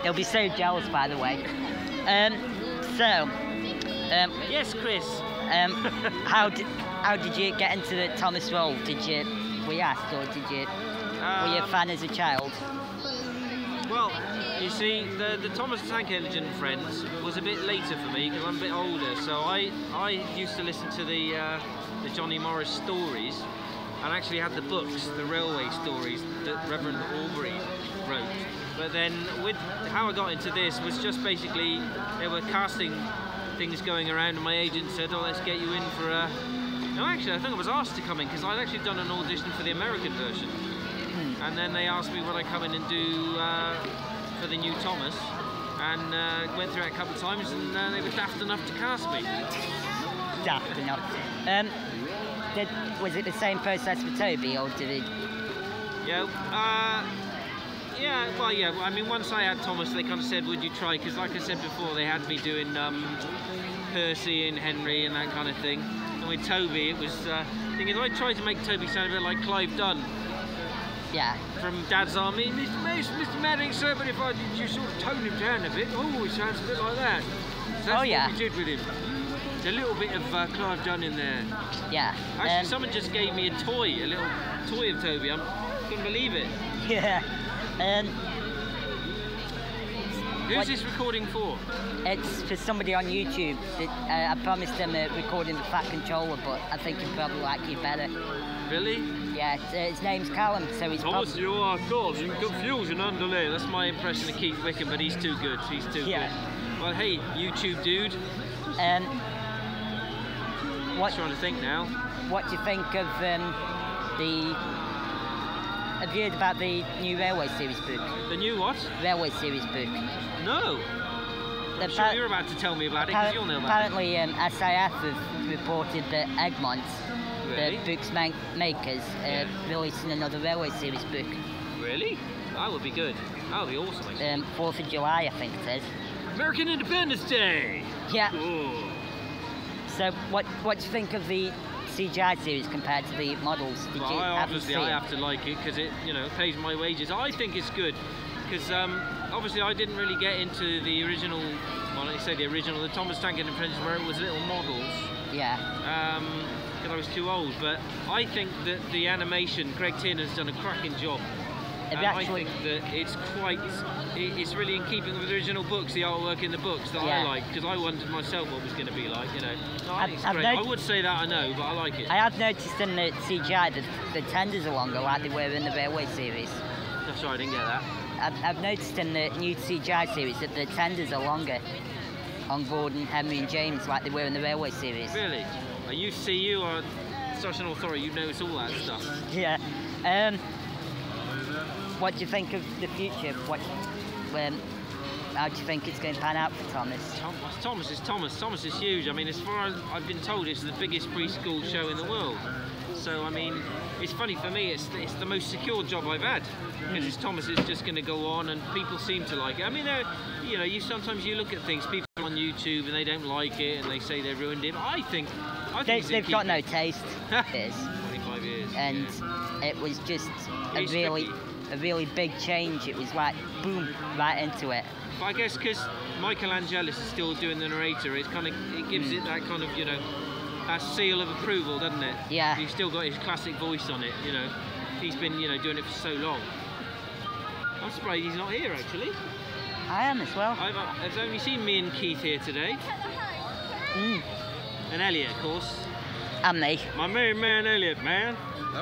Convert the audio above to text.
He'll be so jealous, by the way. Yes, Chris. How did you get into the Thomas role? Were you asked, or were you a fan as a child? Well, you see, the Thomas the Tank Engine and Friends was a bit later for me because I'm a bit older. So I used to listen to the Johnny Morris stories, and actually had the books, the railway stories that Reverend Aubrey wrote. But then, with how I got into this was just basically they were casting things going around, and my agent said, "Oh, let's get you in for a." No, actually, I think I was asked to come in because I'd actually done an audition for the American version. And then they asked me would I come in and do for the new Thomas, and went through it a couple of times, and they were daft enough to cast me. Daft enough. Was it the same process for Toby, or did it? Yeah. Well, yeah. I mean, once I had Thomas, they kind of said, "Would you try?" Because, like I said before, they had me doing Percy and Henry and that kind of thing. And with Toby, it was thing is, I tried to make Toby sound a bit like Clive Dunn. Yeah. From Dad's Army, Mr. Manning, sir, but if I just sort of tone him down a bit, oh, he sounds a bit like that. So that's what we did with him. There's a little bit of Clive Dunn in there. Yeah. Actually, someone just gave me a little toy of Toby. I couldn't believe it. Yeah. Who's this recording for? It's for somebody on YouTube. I promised them a recording of Fat Controller, but I think he'd probably like you better. Really? Yeah, his name's Callum, so he's Thomas, you are causing confusion underlay. That's my impression of Keith Wickham, but he's too good. He's too good. Well, hey, YouTube dude. What? I'm trying to think now. What do you think of Have you heard about the new Railway Series book? The new what? Railway Series book. No. I'm sure you're about to tell me about it, because you'll know about it. Apparently, SIF have reported that Egmont, the book's makers, releasing another Railway Series book. Really? That would be good. That would be awesome. 4th of July, I think it is. American Independence Day! Yeah. Ooh. So, what do you think of the CGI series compared to the models? I have to like it because it, pays my wages. I think it's good because obviously I didn't really get into the original. Well, I say the original, the Thomas Tank Engine and Friends, where it was little models. Yeah. Because I was too old. But I think that the animation, Greg Tin has done a cracking job. I think that it's really in keeping with the original books, the artwork in the books that I like, because I wondered myself what it was going to be like, No, I think it's great. I would say that, I know, but I like it. I have noticed in the CGI that the tenders are longer, like they were in the Railway series. That's right, I didn't get that. I've noticed in the new CGI series that the tenders are longer on Gordon, Henry and James, like they were in the Railway series. Really? You are such an authority, you notice all that stuff. Yeah. What do you think of the future? How do you think it's going to pan out for Thomas? Thomas is Thomas. Thomas is huge. I mean, as far as I've been told, it's the biggest preschool show in the world. So, I mean, it's funny for me, it's the most secure job I've had. Because Thomas is just going to go on and people seem to like it. I mean, sometimes you look at things, people on YouTube and they don't like it and they say they ruined it. I think they've got no taste. 25 years. And it was just a really big change. It was like boom, right into it. But I guess because Michael Angelis is still doing the narrator, it gives it that kind of that seal of approval, doesn't it? Yeah. He's still got his classic voice on it. He's been doing it for so long. I'm surprised he's not here actually. I am as well. I've only seen me and Keith here today. And Elliot, of course. And me. My main man, Elliot, man.